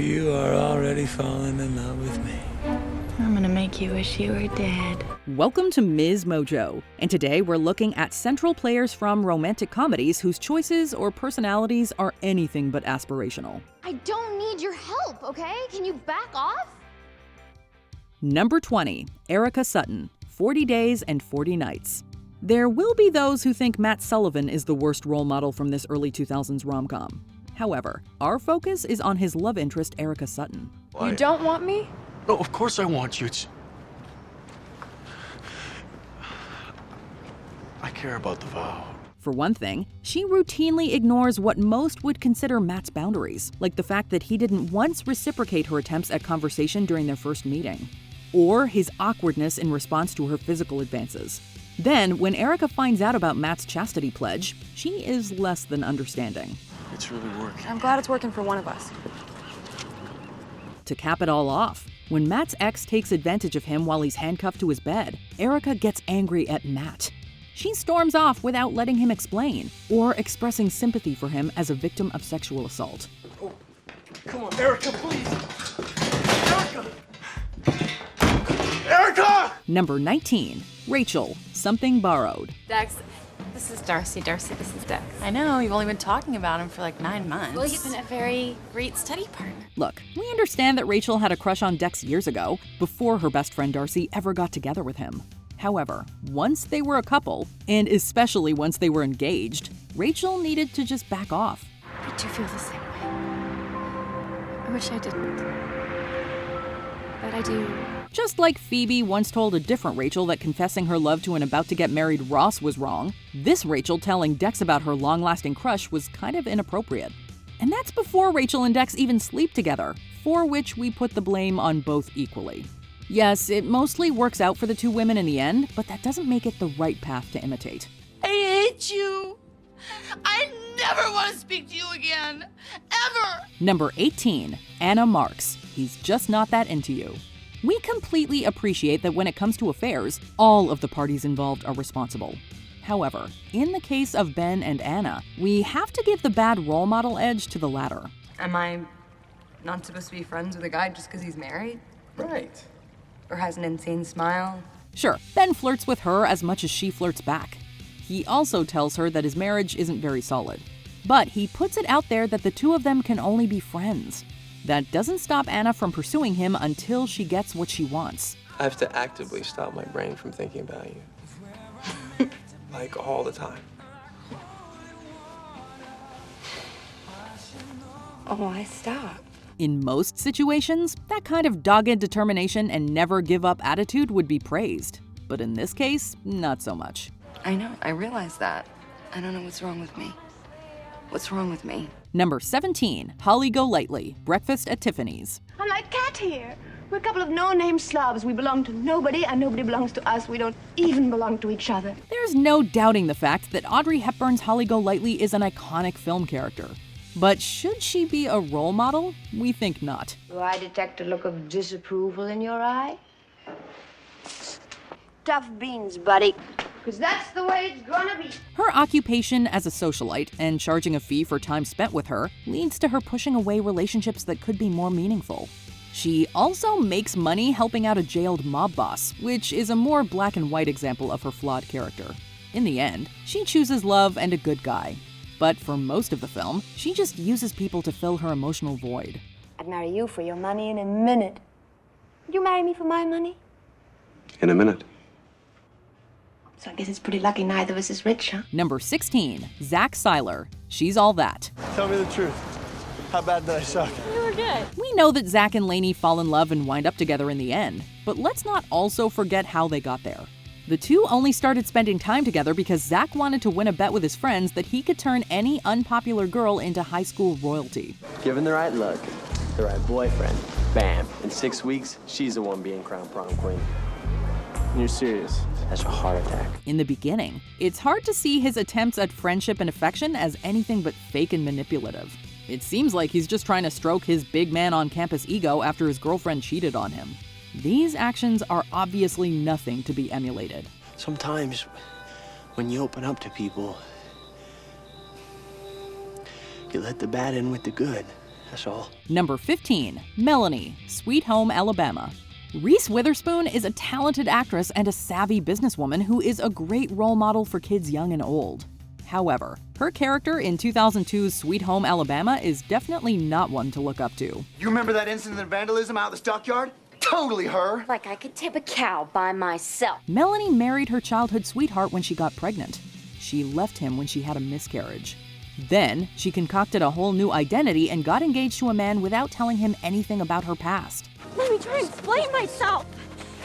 you are already falling in love with me. I'm gonna make you wish you were dead. Welcome to MsMojo, and today we're looking at central players from romantic comedies whose choices or personalities are anything but aspirational. I don't need your help, okay? Can you back off? Number 20, Erica Sutton, 40 Days and 40 Nights. There will be those who think Matt Sullivan is the worst role model from this early 2000s rom-com. However, our focus is on his love interest, Erica Sutton. Why? You don't want me? No, of course I want you. I care about the vow. For one thing, she routinely ignores what most would consider Matt's boundaries, like the fact that he didn't once reciprocate her attempts at conversation during their first meeting, or his awkwardness in response to her physical advances. Then, when Erica finds out about Matt's chastity pledge, she is less than understanding. It's really working. I'm glad it's working for one of us. To cap it all off, when Matt's ex takes advantage of him while he's handcuffed to his bed, Erica gets angry at Matt. She storms off without letting him explain, or expressing sympathy for him as a victim of sexual assault. Oh, come on, Erica, please! Erica! Erica! Number 19, Rachel, Something Borrowed. Dex, this is Darcy. Darcy, this is Dex. I know, you've only been talking about him for like 9 months. Well, he's been a very great study partner. Look, we understand that Rachel had a crush on Dex years ago, before her best friend Darcy ever got together with him. However, once they were a couple, and especially once they were engaged, Rachel needed to just back off. I do feel the same way. I wish I didn't. But I do. Just like Phoebe once told a different Rachel that confessing her love to an about-to-get-married Ross was wrong, this Rachel telling Dex about her long-lasting crush was kind of inappropriate. And that's before Rachel and Dex even sleep together, for which we put the blame on both equally. Yes, it mostly works out for the two women in the end, but that doesn't make it the right path to imitate. I hate you. I never want to speak to you again. Ever. Number 18, Anna Marks. He's just not that into you. We completely appreciate that when it comes to affairs, all of the parties involved are responsible. However, in the case of Ben and Anna, we have to give the bad role model edge to the latter. Am I not supposed to be friends with a guy just because he's married? Right. Or has an insane smile? Sure, Ben flirts with her as much as she flirts back. He also tells her that his marriage isn't very solid. But he puts it out there that the two of them can only be friends. That doesn't stop Anna from pursuing him until she gets what she wants. I have to actively stop my brain from thinking about you. Like all the time. Oh, why stop? In most situations, that kind of dogged determination and never give up attitude would be praised. But in this case, not so much. I know, I realize that. I don't know what's wrong with me. What's wrong with me? Number 17, Holly Golightly, Breakfast at Tiffany's. I'm like Cat here. We're a couple of no-name slobs. We belong to nobody, and nobody belongs to us. We don't even belong to each other. There's no doubting the fact that Audrey Hepburn's Holly Golightly is an iconic film character. But should she be a role model? We think not. Do I detect a look of disapproval in your eye? Tough beans, buddy. Because that's the way it's gonna be. Her occupation as a socialite and charging a fee for time spent with her leads to her pushing away relationships that could be more meaningful. She also makes money helping out a jailed mob boss, which is a more black and white example of her flawed character. In the end, she chooses love and a good guy. But for most of the film, she just uses people to fill her emotional void. I'd marry you for your money in a minute. Would you marry me for my money? In a minute. So I guess it's pretty lucky neither of us is rich, huh? Number 16, Zach Syer. She's all that. Tell me the truth. How bad did I suck? You were good. We know that Zach and Lainey fall in love and wind up together in the end, but let's not also forget how they got there. The two only started spending time together because Zach wanted to win a bet with his friends that he could turn any unpopular girl into high school royalty. Given the right look, the right boyfriend, bam, in 6 weeks, she's the one being crowned prom queen. You're serious? That's a heart attack. In the beginning, it's hard to see his attempts at friendship and affection as anything but fake and manipulative. It seems like he's just trying to stroke his big man on campus ego after his girlfriend cheated on him. These actions are obviously nothing to be emulated. Sometimes, when you open up to people, you let the bad in with the good. That's all. Number 15, Melanie, Sweet Home Alabama. Reese Witherspoon is a talented actress and a savvy businesswoman who is a great role model for kids young and old. However, her character in 2002's Sweet Home Alabama is definitely not one to look up to. You remember that incident of vandalism out in the stockyard? Totally her. Like I could tip a cow by myself. Melanie married her childhood sweetheart when she got pregnant. She left him when she had a miscarriage. Then, she concocted a whole new identity and got engaged to a man without telling him anything about her past. Let me try to explain myself.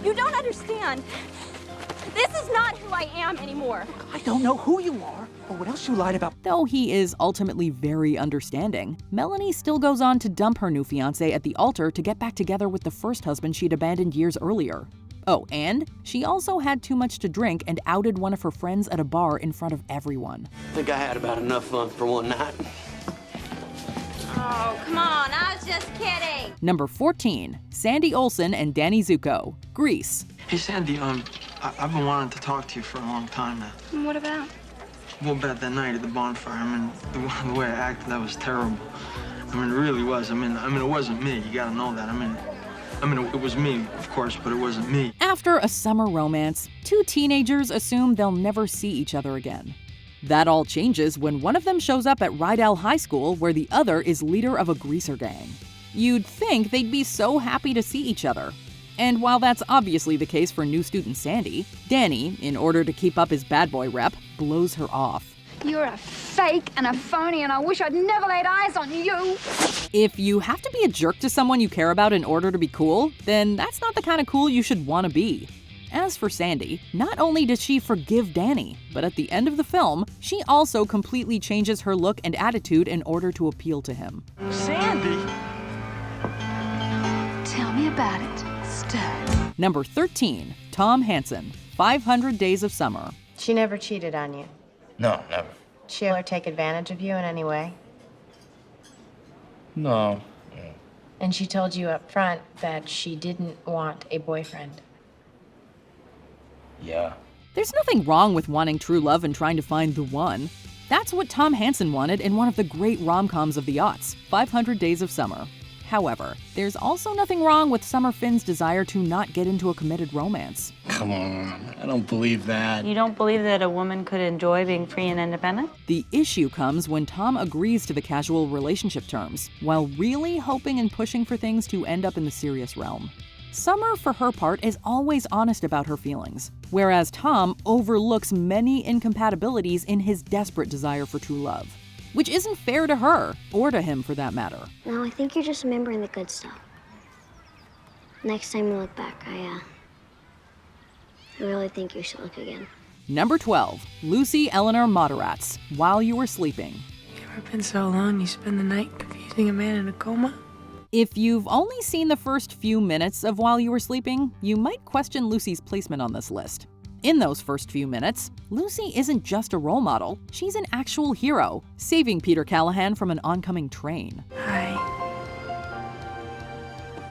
You don't understand. This is not who I am anymore. I don't know who you are or what else you lied about. Though he is ultimately very understanding, Melanie still goes on to dump her new fiancé at the altar to get back together with the first husband she'd abandoned years earlier. Oh, and she also had too much to drink and outed one of her friends at a bar in front of everyone. I think I had about enough fun for one night. Oh, come on, I was just kidding. Number 14, Sandy Olsen and Danny Zuko, Grease. Hey, Sandy, I've been wanting to talk to you for a long time now. What about? Well, about that night at the bonfire. I mean, the way I acted, that was terrible. I mean, it really was. I mean, it wasn't me. You gotta know that. I mean, it was me, of course, but it wasn't me. After a summer romance, two teenagers assume they'll never see each other again. That all changes when one of them shows up at Rydell High School where the other is leader of a greaser gang. You'd think they'd be so happy to see each other. And while that's obviously the case for new student Sandy, Danny, in order to keep up his bad boy rep, blows her off. You're a fake and a phony, and I wish I'd never laid eyes on you. If you have to be a jerk to someone you care about in order to be cool, then that's not the kind of cool you should want to be. As for Sandy, not only does she forgive Danny, but at the end of the film, she also completely changes her look and attitude in order to appeal to him. Sandy? Tell me about it, stud. Number 13, Tom Hansen, 500 Days of Summer. She never cheated on you? No, never. She ever take advantage of you in any way? No. And she told you up front that she didn't want a boyfriend? Yeah. There's nothing wrong with wanting true love and trying to find the one. That's what Tom Hansen wanted in one of the great rom-coms of the aughts, 500 Days of Summer. However, there's also nothing wrong with Summer Finn's desire to not get into a committed romance. Come on, I don't believe that. You don't believe that a woman could enjoy being free and independent? The issue comes when Tom agrees to the casual relationship terms, while really hoping and pushing for things to end up in the serious realm. Summer, for her part, is always honest about her feelings, whereas Tom overlooks many incompatibilities in his desperate desire for true love. Which isn't fair to her, or to him for that matter. No, I think you're just remembering the good stuff. Next time you look back, I really think you should look again. Number 12, Lucy Eleanor Moderatz, While You Were Sleeping. You ever been so alone you spend the night confusing a man in a coma? If you've only seen the first few minutes of While You Were Sleeping, you might question Lucy's placement on this list. In those first few minutes, Lucy isn't just a role model, she's an actual hero, saving Peter Callahan from an oncoming train. Hi.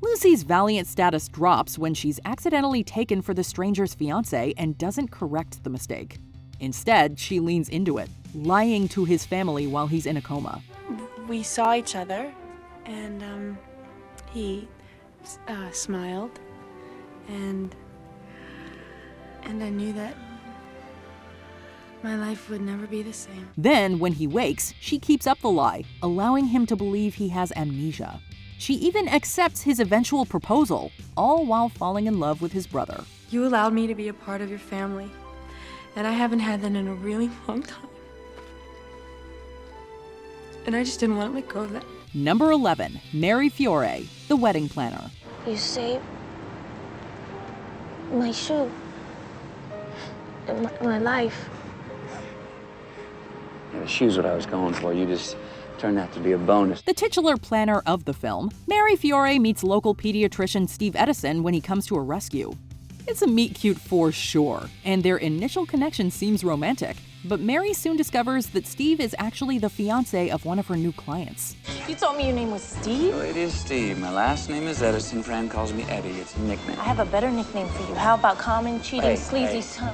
Lucy's valiant status drops when she's accidentally taken for the stranger's fiancé and doesn't correct the mistake. Instead, she leans into it, lying to his family while he's in a coma. We saw each other, and he smiled, and I knew that my life would never be the same. Then, when he wakes, she keeps up the lie, allowing him to believe he has amnesia. She even accepts his eventual proposal, all while falling in love with his brother. You allowed me to be a part of your family, and I haven't had that in a really long time. And I just didn't want to let go of that. Number 11, Mary Fiore, The Wedding Planner. You saved my shoe. My life. Yeah, the shoe's what I was going for. You just turned out to be a bonus. The titular planner of the film, Mary Fiore meets local pediatrician Steve Edison when he comes to her rescue. It's a meet cute for sure, and their initial connection seems romantic, but Mary soon discovers that Steve is actually the fiancé of one of her new clients. You told me your name was Steve? Oh, it is Steve. My last name is Edison. Fran calls me Eddie. It's a nickname. I have a better nickname for you. How about common, cheating, sleazy son?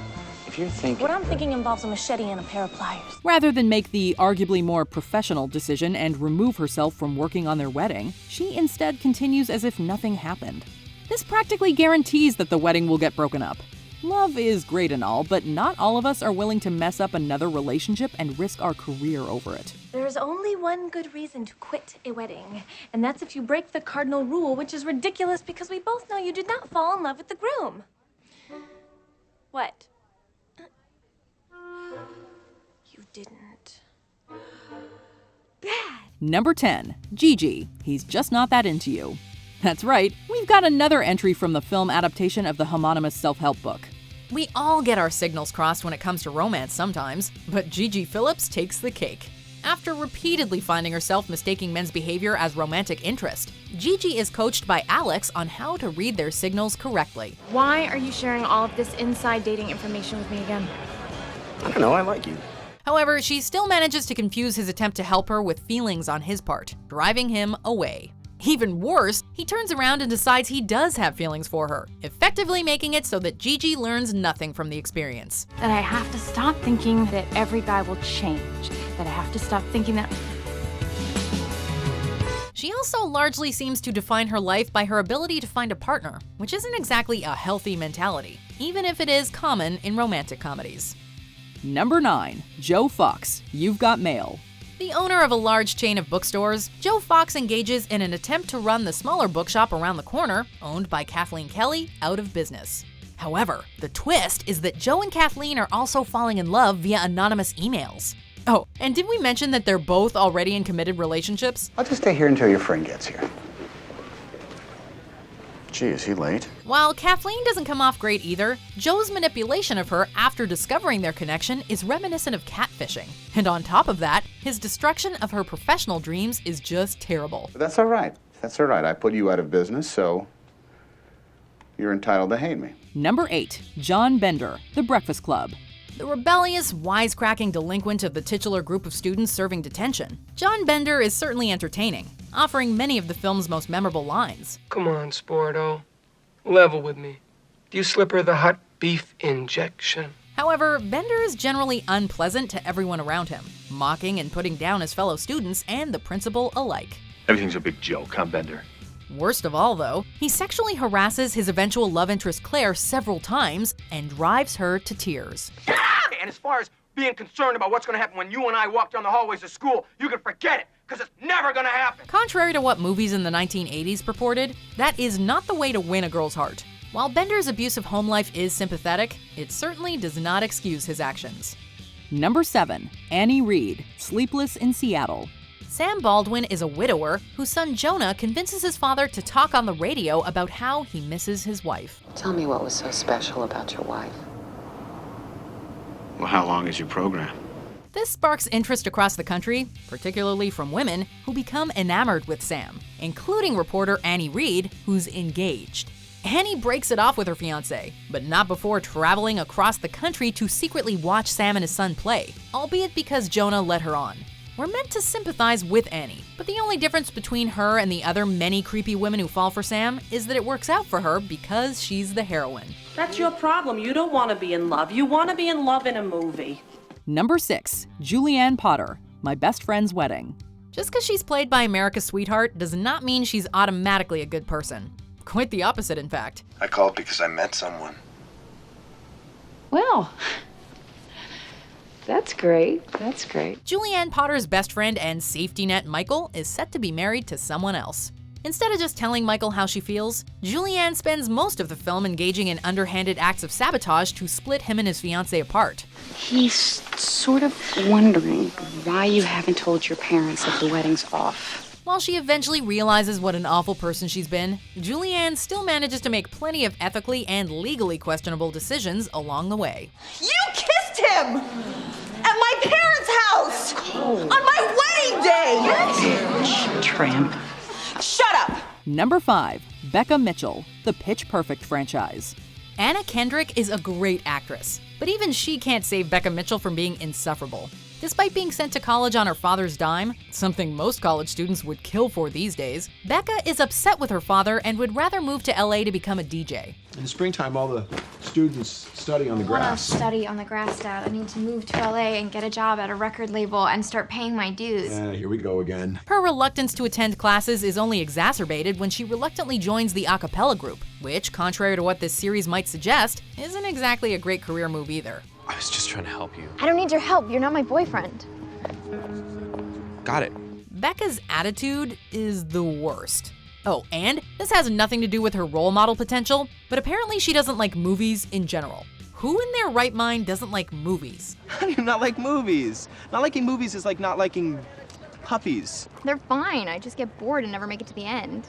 If you're thinking... What I'm thinking involves a machete and a pair of pliers. Rather than make the arguably more professional decision and remove herself from working on their wedding, she instead continues as if nothing happened. This practically guarantees that the wedding will get broken up. Love is great and all, but not all of us are willing to mess up another relationship and risk our career over it. There's only one good reason to quit a wedding, and that's if you break the cardinal rule, which is ridiculous because we both know you did not fall in love with the groom. What? You didn't. Bad. Number 10. Gigi. He's just not that into you. That's right, we've got another entry from the film adaptation of the homonymous self-help book. We all get our signals crossed when it comes to romance sometimes, but Gigi Phillips takes the cake. After repeatedly finding herself mistaking men's behavior as romantic interest, Gigi is coached by Alex on how to read their signals correctly. Why are you sharing all of this inside dating information with me again? I don't know, I like you. However, she still manages to confuse his attempt to help her with feelings on his part, driving him away. Even worse, he turns around and decides he does have feelings for her, effectively making it so that Gigi learns nothing from the experience. That I have to stop thinking that every guy will change. That I have to stop thinking that... She also largely seems to define her life by her ability to find a partner, which isn't exactly a healthy mentality, even if it is common in romantic comedies. Number 9. Joe Fox, You've Got Mail. The owner of a large chain of bookstores, Joe Fox engages in an attempt to run the smaller bookshop around the corner, owned by Kathleen Kelly, out of business. However, the twist is that Joe and Kathleen are also falling in love via anonymous emails. Oh, and did we mention that they're both already in committed relationships? I'll just stay here until your friend gets here. Gee, is he late? While Kathleen doesn't come off great either, Joe's manipulation of her after discovering their connection is reminiscent of catfishing. And on top of that, his destruction of her professional dreams is just terrible. But that's all right. That's all right. I put you out of business, so you're entitled to hate me. Number 8. John Bender, The Breakfast Club. The rebellious, wisecracking delinquent of the titular group of students serving detention, John Bender is certainly entertaining, offering many of the film's most memorable lines. Come on, Sporto. Level with me. Do you slip her the hot beef injection? However, Bender is generally unpleasant to everyone around him, mocking and putting down his fellow students and the principal alike. Everything's a big joke, huh, Bender? Worst of all, though, he sexually harasses his eventual love interest Claire several times and drives her to tears. And as far as being concerned about what's going to happen when you and I walk down the hallways of school, you can forget it, because it's never going to happen. Contrary to what movies in the 1980s purported, that is not the way to win a girl's heart. While Bender's abusive home life is sympathetic, it certainly does not excuse his actions. Number 7. Annie Reed, Sleepless in Seattle. Sam Baldwin is a widower whose son Jonah convinces his father to talk on the radio about how he misses his wife. Tell me what was so special about your wife. Well, how long is your program? This sparks interest across the country, particularly from women who become enamored with Sam, including reporter Annie Reed, who's engaged. Annie breaks it off with her fiancé, but not before traveling across the country to secretly watch Sam and his son play, albeit because Jonah led her on. We're meant to sympathize with Annie, but the only difference between her and the other many creepy women who fall for Sam is that it works out for her because she's the heroine. That's your problem. You don't want to be in love. You want to be in love in a movie. Number 6. Julianne Potter, My Best Friend's Wedding. Just because she's played by America's sweetheart does not mean she's automatically a good person. Quite the opposite, in fact. I called because I met someone. Well, that's great. That's great. Julianne Potter's best friend and safety net Michael is set to be married to someone else. Instead of just telling Michael how she feels, Julianne spends most of the film engaging in underhanded acts of sabotage to split him and his fiancée apart. He's sort of wondering why you haven't told your parents that the wedding's off. While she eventually realizes what an awful person she's been, Julianne still manages to make plenty of ethically and legally questionable decisions along the way. You kissed him! At my parents' house! On my wedding day! Bitch, tramp. Shut up! Number 5. Becca Mitchell, The Pitch Perfect franchise. Anna Kendrick is a great actress, but even she can't save Becca Mitchell from being insufferable. Despite being sent to college on her father's dime, something most college students would kill for these days, Becca is upset with her father and would rather move to LA to become a DJ. In the springtime, all the students study on the I want grass. to study on the grass, Dad. I need to move to LA and get a job at a record label and start paying my dues. Here we go again. Her reluctance to attend classes is only exacerbated when she reluctantly joins the a cappella group, which, contrary to what this series might suggest, isn't exactly a great career move either. I was just trying to help you. I don't need your help. You're not my boyfriend. Got it. Becca's attitude is the worst. Oh, and this has nothing to do with her role model potential, but apparently she doesn't like movies in general. Who in their right mind doesn't like movies? How do you not like movies? Not liking movies is like not liking puppies. They're fine. I just get bored and never make it to the end.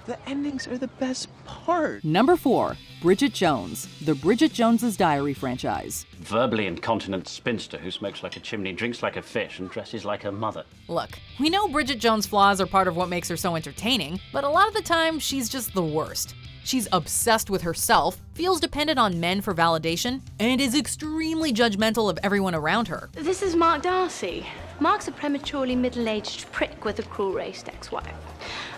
The endings are the best part. Number 4, Bridget Jones, the Bridget Jones's Diary franchise. Verbally incontinent spinster who smokes like a chimney, drinks like a fish, and dresses like her mother. Look, we know Bridget Jones' flaws are part of what makes her so entertaining, but a lot of the time, she's just the worst. She's obsessed with herself, feels dependent on men for validation, and is extremely judgmental of everyone around her. This is Mark Darcy. Mark's a prematurely middle-aged prick with a cruel-raced ex-wife.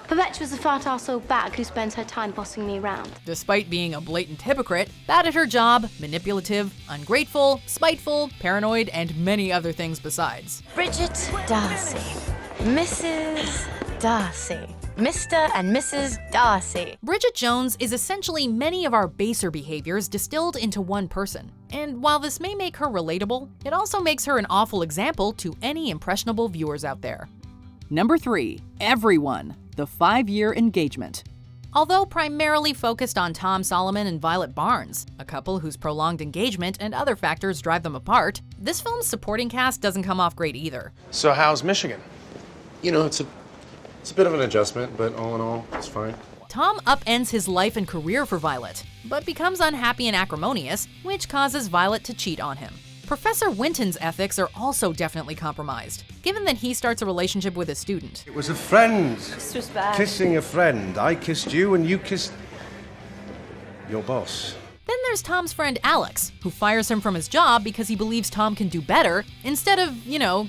Perpetua's a fat-ass old bag who spends her time bossing me around. Despite being a blatant hypocrite, bad at her job, manipulative, ungrateful, spiteful, paranoid, and many other things besides. Bridget Darcy. Mrs. Darcy. Mr. and Mrs. Darcy. Bridget Jones is essentially many of our baser behaviors distilled into one person. And while this may make her relatable, it also makes her an awful example to any impressionable viewers out there. Number 3, Everyone, the 5-year engagement. Although primarily focused on Tom Solomon and Violet Barnes, a couple whose prolonged engagement and other factors drive them apart, this film's supporting cast doesn't come off great either. So how's Michigan? You know, it's a bit of an adjustment, but all in all, it's fine. Tom upends his life and career for Violet, but becomes unhappy and acrimonious, which causes Violet to cheat on him. Professor Winton's ethics are also definitely compromised, given that he starts a relationship with a student. It was a friend. This was bad. Kissing a friend. I kissed you and you kissed your boss. Then there's Tom's friend Alex, who fires him from his job because he believes Tom can do better, instead of,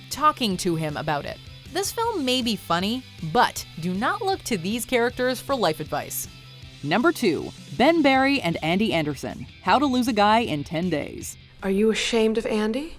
talking to him about it. This film may be funny, but do not look to these characters for life advice. Number 2, Ben Barry and Andy Anderson, How to Lose a Guy in 10 Days. Are you ashamed of Andy?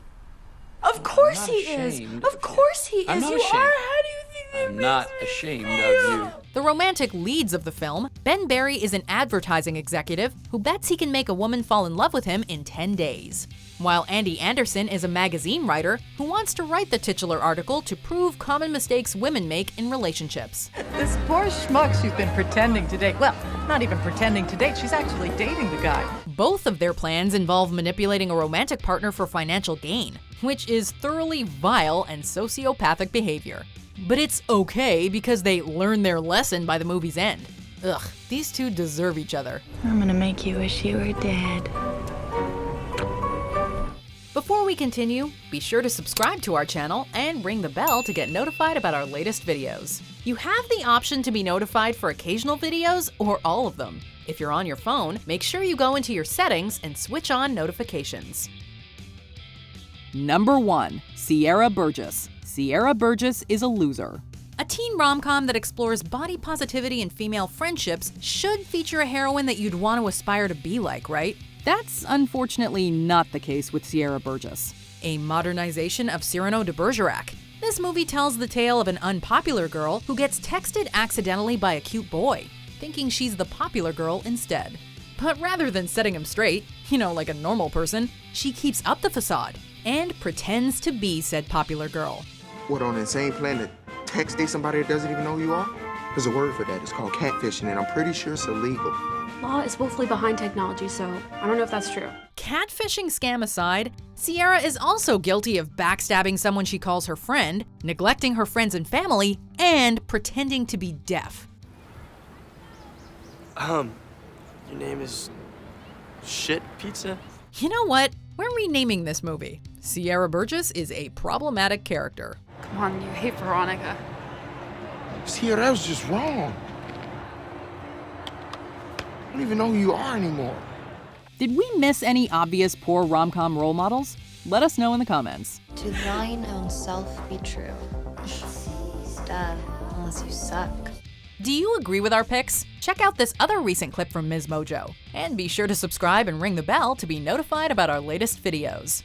Of course he is. Of course he is. I'm not You ashamed. are. How do you think that I'm not ashamed of you. The romantic leads of the film, Ben Barry is an advertising executive who bets he can make a woman fall in love with him in 10 days. While Andy Anderson is a magazine writer who wants to write the titular article to prove common mistakes women make in relationships. This poor schmuck she's been pretending to date. Well, not even pretending to date, she's actually dating the guy. Both of their plans involve manipulating a romantic partner for financial gain, which is thoroughly vile and sociopathic behavior. But it's okay because they learn their lesson by the movie's end. Ugh, these two deserve each other. I'm gonna make you wish you were dead. Before we continue, be sure to subscribe to our channel and ring the bell to get notified about our latest videos. You have the option to be notified for occasional videos or all of them. If you're on your phone, make sure you go into your settings and switch on notifications. Number 1, Syer Burgess. Syer Burgess is a loser. A teen rom-com that explores body positivity and female friendships should feature a heroine that you'd want to aspire to be like, right? That's unfortunately not the case with Syer Burgess. A modernization of Cyrano de Bergerac. This movie tells the tale of an unpopular girl who gets texted accidentally by a cute boy, thinking she's the popular girl instead. But rather than setting him straight, like a normal person, she keeps up the facade and pretends to be said popular girl. What, on an insane planet, texting somebody that doesn't even know who you are? There's a word for that. It's called catfishing, and I'm pretty sure it's illegal. Law is woefully behind technology, so I don't know if that's true. Catfishing scam aside, Syer is also guilty of backstabbing someone she calls her friend, neglecting her friends and family, and pretending to be deaf. Your name is Shit Pizza? You know what? We're renaming this movie. Syer Burgess is a problematic character. Come on, you hate Veronica. Syer, that was just wrong. I don't even know who you are anymore. Did we miss any obvious poor rom-com role models? Let us know in the comments. To thine own self be true. Duh, unless you suck. Do you agree with our picks? Check out this other recent clip from MsMojo. And be sure to subscribe and ring the bell to be notified about our latest videos.